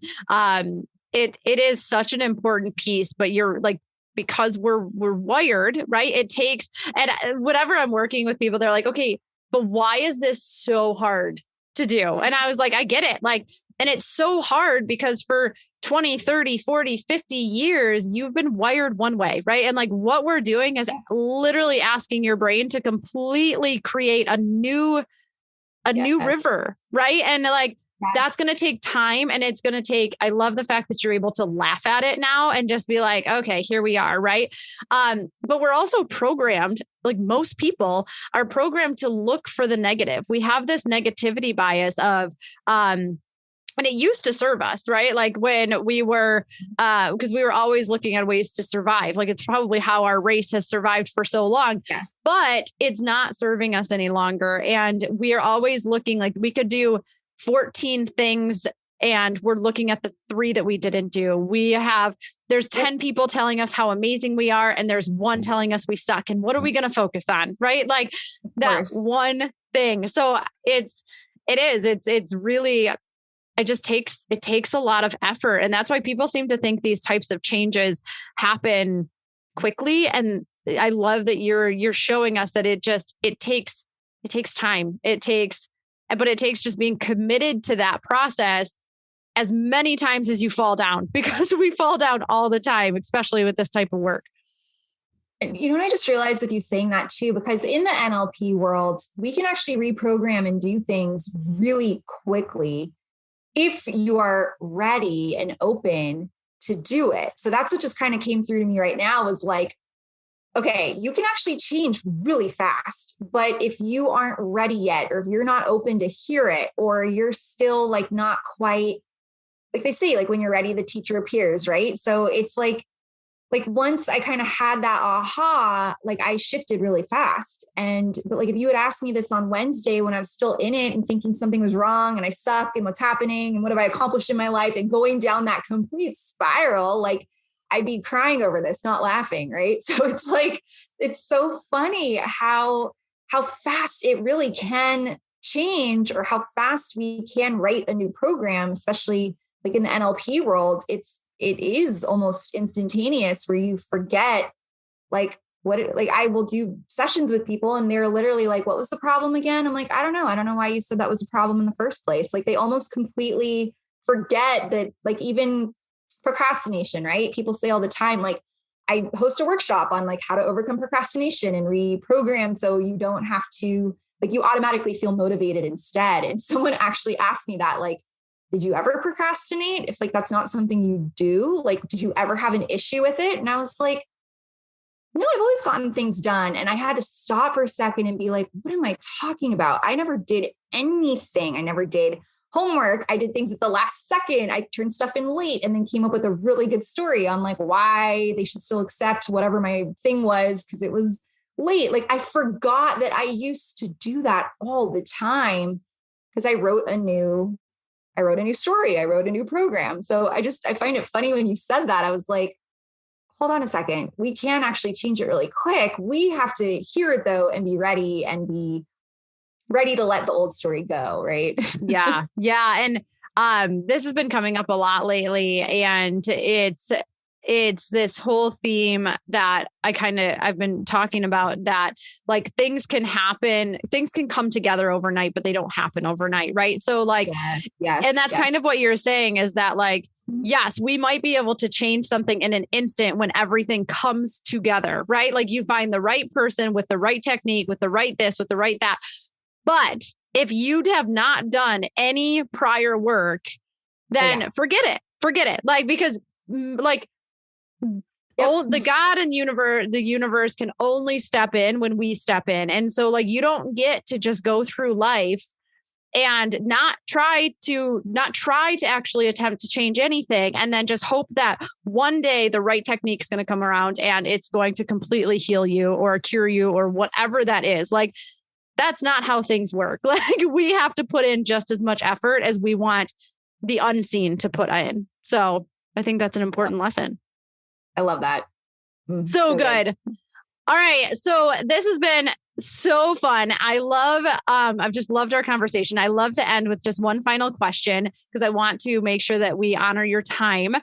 it is such an important piece, but you're like, because we're wired, right? It takes, and whenever I'm working with people, they're like, okay, but why is this so hard to do? And I was like, I get it. Like, and it's so hard because for 20, 30, 40, 50 years, you've been wired one way, right? And like what we're doing is literally asking your brain to completely create a new river, right? And like, that's going to take time, and it's going to take, I love the fact that you're able to laugh at it now and just be like, okay, here we are. Right. But we're also programmed, like most people are programmed to look for the negative. We have this negativity bias of, and it used to serve us, right? Like when we were, because we were always looking at ways to survive. Like it's probably how our race has survived for so long, but it's not serving us any longer. And we are always looking, like we could do 14 things and we're looking at the 3 that we didn't do. There's 10 people telling us how amazing we are, and there's 1 telling us we suck. And what are we going to focus on? Right? Like that one thing. So it's really, it takes a lot of effort. And that's why people seem to think these types of changes happen quickly. And I love that you're showing us that it takes time. But it takes just being committed to that process as many times as you fall down, because we fall down all the time, especially with this type of work. And you know what I just realized with you saying that too, because in the NLP world, we can actually reprogram and do things really quickly if you are ready and open to do it. So that's what just kind of came through to me right now was like, okay, you can actually change really fast, but if you aren't ready yet, or if you're not open to hear it, or you're still like not quite, like they say, like when you're ready, the teacher appears, right? So it's like once I kind of had that aha, like I shifted really fast. But like if you had asked me this on Wednesday when I was still in it and thinking something was wrong and I suck and what's happening and what have I accomplished in my life and going down that complete spiral, like I'd be crying over this, not laughing. Right. So it's like, it's so funny how fast it really can change, or how fast we can write a new program, especially like in the NLP world. It is almost instantaneous where you forget like I will do sessions with people and they're literally like, what was the problem again? I'm like, I don't know. I don't know why you said that was a problem in the first place. Like they almost completely forget that, like even procrastination, right? People say all the time, like I host a workshop on like how to overcome procrastination and reprogram so you don't have to, like you automatically feel motivated instead. And someone actually asked me that, like, did you ever procrastinate? If like that's not something you do, like did you ever have an issue with it? And I was like, no, I've always gotten things done. And I had to stop for a second and be like, what am I talking about? I never did anything. I never did homework. I did things at the last second. I turned stuff in late and then came up with a really good story on like why they should still accept whatever my thing was because it was late. Like I forgot that I used to do that all the time because I wrote a new story. I wrote a new program. So I find it funny when you said that. I was like, hold on a second. We can actually change it really quick. We have to hear it though and be ready to let the old story go. Right. Yeah. Yeah. And this has been coming up a lot lately, and it's this whole theme that I've been talking about, that like things can come together overnight, but they don't happen overnight. Right. So like, yes, and that's kind of what you're saying is that like, yes, we might be able to change something in an instant when everything comes together, right? Like you find the right person with the right technique, with the right this, with the right that. But if you have not done any prior work, then forget it. Like, because like, the God and the universe can only step in when we step in. And so like, you don't get to just go through life and not try to actually attempt to change anything. And then just hope that one day the right technique is going to come around and it's going to completely heal you or cure you or whatever that is. Like, that's not how things work. Like we have to put in just as much effort as we want the unseen to put in. So I think that's an important lesson. I love that. So good. All right. So this has been So fun. I've just loved our conversation. I love to end with just one final question because I want to make sure that we honor your time.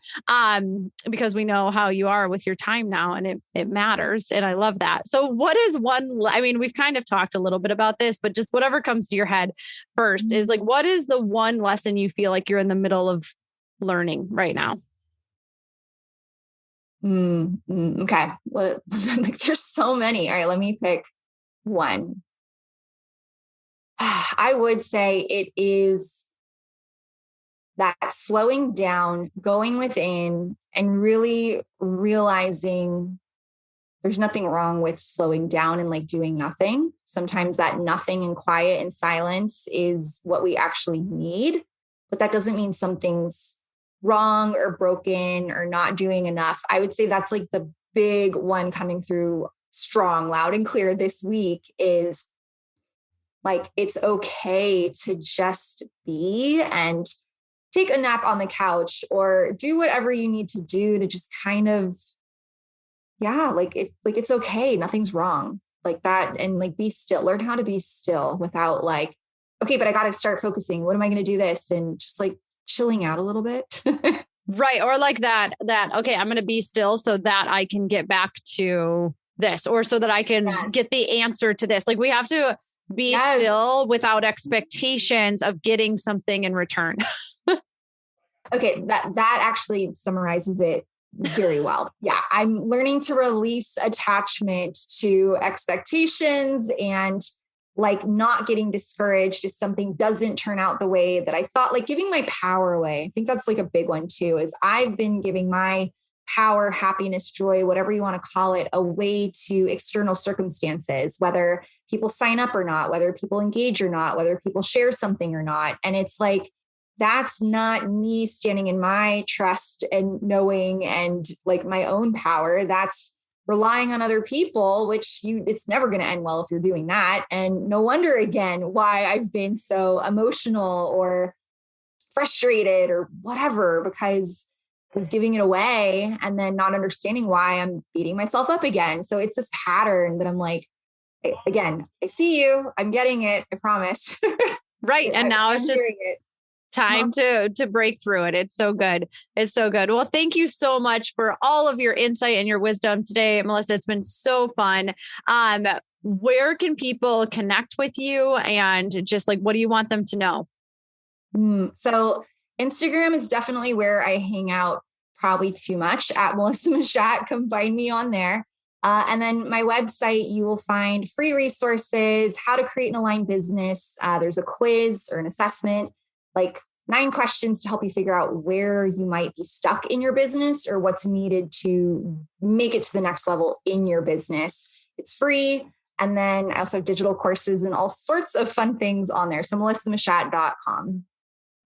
Because we know how you are with your time now and it matters. And I love that. So what is we've kind of talked a little bit about this, but just whatever comes to your head first is like, what is the one lesson you feel like you're in the middle of learning right now? Okay. Well, like, there's so many. All right, let me pick one. I would say it is that slowing down, going within, and really realizing there's nothing wrong with slowing down and like doing nothing. Sometimes that nothing and quiet and silence is what we actually need, but that doesn't mean something's wrong or broken or not doing enough. I would say that's like the big one coming through strong, loud and clear this week is like, it's okay to just be and take a nap on the couch or do whatever you need to do to just kind of, it's okay. Nothing's wrong like that. And like, be still, learn how to be still without like, okay, but I got to start focusing. What am I going to do this? And just like chilling out a little bit. Right. Or like that, okay, I'm going to be still so that I can get back to this, or so that I can get the answer to this. Like we have to be still without expectations of getting something in return. Okay. That actually summarizes it very well. Yeah. I'm learning to release attachment to expectations and like not getting discouraged if something doesn't turn out the way that I thought, like giving my power away. I think that's like a big one too, is I've been giving my power, happiness, joy, whatever you want to call it, away to external circumstances, whether people sign up or not, whether people engage or not, whether people share something or not. And it's like, that's not me standing in my trust and knowing and like my own power. That's relying on other people, which it's never going to end well if you're doing that. And no wonder again, why I've been so emotional or frustrated or whatever, because I was giving it away and then not understanding why I'm beating myself up again. So it's this pattern that I'm like, again, I see you, I'm getting it. I promise. Right. And now it's just time to break through it. It's so good. It's so good. Well, thank you so much for all of your insight and your wisdom today, Melissa. It's been so fun. Where can people connect with you and just like, what do you want them to know? So Instagram is definitely where I hang out probably too much at Melissa Machat. Come find me on there. And then my website, you will find free resources, how to create an aligned business. There's a quiz or an assessment, like 9 questions to help you figure out where you might be stuck in your business or what's needed to make it to the next level in your business. It's free. And then I also have digital courses and all sorts of fun things on there. So melissamachat.com.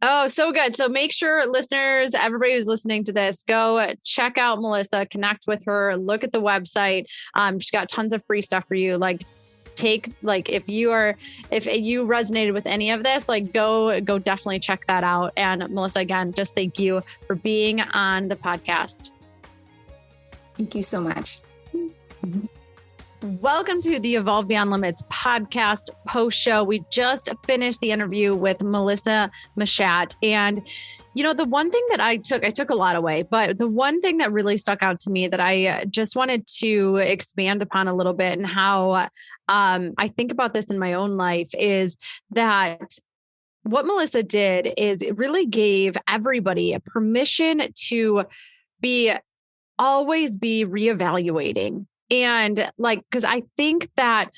Oh, so good. So make sure listeners, everybody who's listening to this, go check out Melissa, connect with her, look at the website. She's got tons of free stuff for you. If you resonated with any of this, go definitely check that out. And Melissa, again, just thank you for being on the podcast. Thank you so much. Mm-hmm. Welcome to the Evolve Beyond Limits podcast post show. We just finished the interview with Melissa Machat. And, the one thing that I took a lot away, but the one thing that really stuck out to me that I just wanted to expand upon a little bit and how I think about this in my own life is that what Melissa did is it really gave everybody a permission to always be reevaluating. And because I think that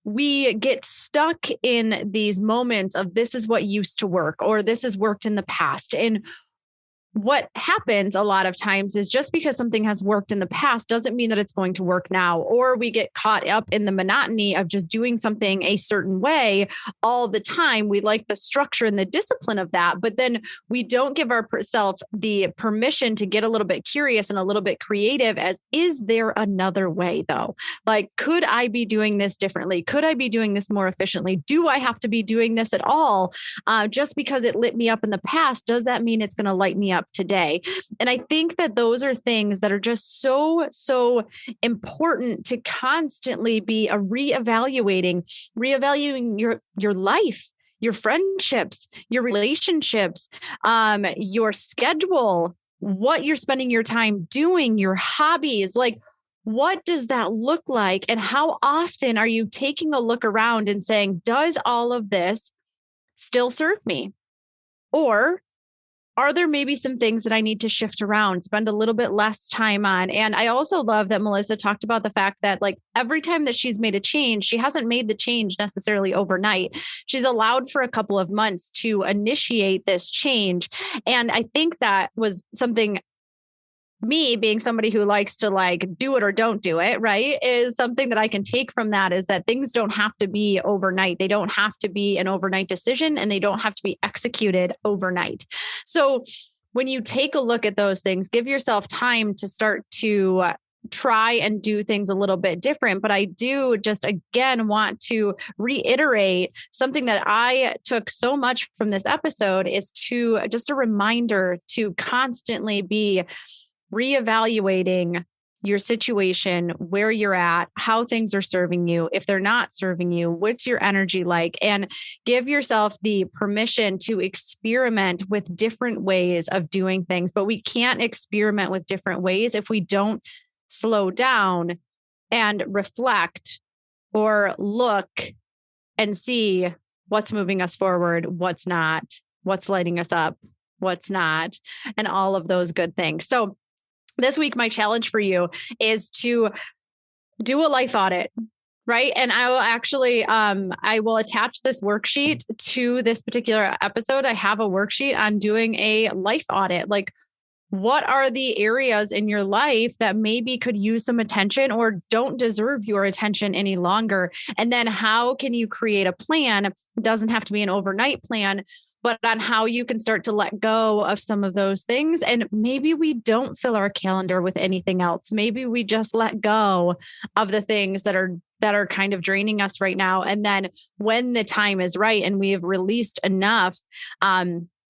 we get stuck in these moments of this is what used to work, or this has worked in the past. And what happens a lot of times is just because something has worked in the past doesn't mean that it's going to work now, or we get caught up in the monotony of just doing something a certain way all the time. We like the structure and the discipline of that, but then we don't give ourselves the permission to get a little bit curious and a little bit creative is there another way though? Could I be doing this differently? Could I be doing this more efficiently? Do I have to be doing this at all? Just because it lit me up in the past, does that mean it's going to light me up today. And I think that those are things that are just so, so important to constantly be reevaluating your life, your friendships, your relationships, your schedule, what you're spending your time doing, your hobbies. Like, what does that look like? And how often are you taking a look around and saying, does all of this still serve me? Or are there maybe some things that I need to shift around, spend a little bit less time on? And I also love that Melissa talked about the fact that like every time that she's made a change, she hasn't made the change necessarily overnight. She's allowed for a couple of months to initiate this change. And I think that was something, me being somebody who likes to like do it or don't do it, right, is something that I can take from that, is that things don't have to be overnight. They don't have to be an overnight decision, and they don't have to be executed overnight. So when you take a look at those things, give yourself time to start to try and do things a little bit different. But I do just, again, want to reiterate something that I took so much from this episode, is to just a reminder to constantly be reevaluating your situation, where you're at, how things are serving you. If they're not serving you, what's your energy like? And give yourself the permission to experiment with different ways of doing things. But we can't experiment with different ways if we don't slow down and reflect or look and see what's moving us forward, what's not, what's lighting us up, what's not, and all of those good things. So this week, my challenge for you is to do a life audit, right? And I will actually, I will attach this worksheet to this particular episode. I have a worksheet on doing a life audit. Like, what are the areas in your life that maybe could use some attention or don't deserve your attention any longer? And then how can you create a plan? It doesn't have to be an overnight plan, but on how you can start to let go of some of those things. And maybe we don't fill our calendar with anything else. Maybe we just let go of the things that are kind of draining us right now. And then when the time is right and we have released enough,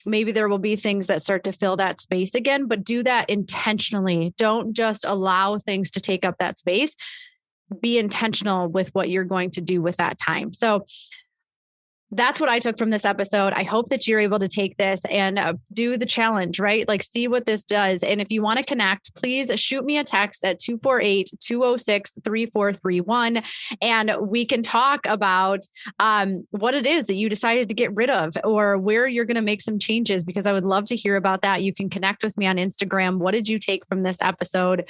maybe there will be things that start to fill that space again, but do that intentionally. Don't just allow things to take up that space. Be intentional with what you're going to do with that time. So that's what I took from this episode. I hope that you're able to take this and do the challenge, right? Like, see what this does. And if you want to connect, please shoot me a text at 248-206-3431. And we can talk about what it is that you decided to get rid of, or where you're going to make some changes, because I would love to hear about that. You can connect with me on Instagram. What did you take from this episode?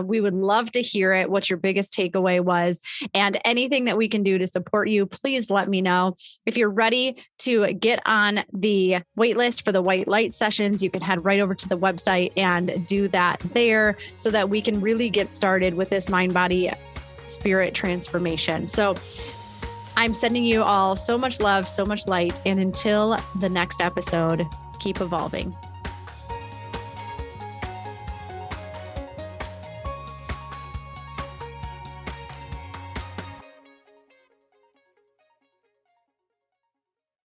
We would love to hear it, what your biggest takeaway was, and anything that we can do to support you. Please let me know. If you're ready to get on the wait list for the white light sessions, you can head right over to the website and do that there, so that we can really get started with this mind, body, spirit transformation. So I'm sending you all so much love, so much light. And until the next episode, keep evolving.